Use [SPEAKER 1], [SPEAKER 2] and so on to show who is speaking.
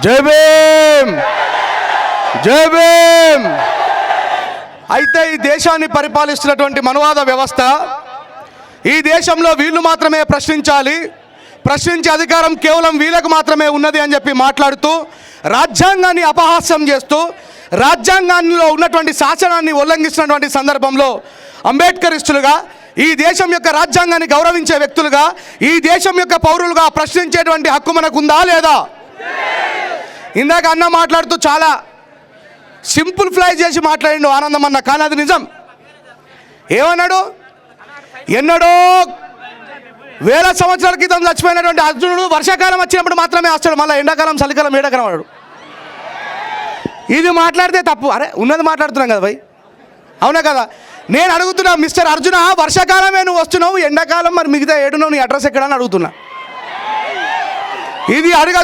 [SPEAKER 1] జై భీమ్, జై భీమ్. అయితే ఈ దేశాన్ని పరిపాలిస్తున్నటువంటి మనువాద వ్యవస్థ, ఈ దేశంలో వీళ్ళు మాత్రమే ప్రశ్నించాలి, ప్రశ్నించే అధికారం కేవలం వీళ్ళకు మాత్రమే ఉన్నది అని చెప్పి మాట్లాడుతూ రాజ్యాంగాన్ని అపహాస్యం చేస్తూ రాజ్యాంగంలో ఉన్నటువంటి శాసనాన్ని ఉల్లంఘిస్తున్నటువంటి సందర్భంలో అంబేద్కరిస్టులుగా, ఈ దేశం యొక్క రాజ్యాంగాన్ని గౌరవించే వ్యక్తులుగా, ఈ దేశం యొక్క పౌరులుగా ప్రశ్నించేటువంటి హక్కు మనకు ఉందా లేదా? ఇందాక అన్న మాట్లాడుతూ చాలా సింపుల్ ఫ్లై చేసి మాట్లాడిండు ఆనందం అన్న, కానీ అది నిజం. ఏమన్నాడు? ఎన్నడో వేల సంవత్సరాల క్రితం చచ్చిపోయినటువంటి అర్జునుడు వర్షాకాలం వచ్చినప్పుడు మాత్రమే వస్తాడు, మళ్ళీ ఎండాకాలం చలికాలం ఏడాకాలం వాడు. ఇది మాట్లాడితే తప్పు. అరే ఉన్నది మాట్లాడుతున్నాం కదా భయ్, అవునా కదా? నేను అడుగుతున్నా, మిస్టర్ అర్జున, వర్షాకాలమే నువ్వు వస్తున్నావు, ఎండాకాలం మరి మిగతా ఏడున్నావు, నీ అడ్రస్ ఎక్కడా అని అడుగుతున్నా. ఇది అడగద్దు.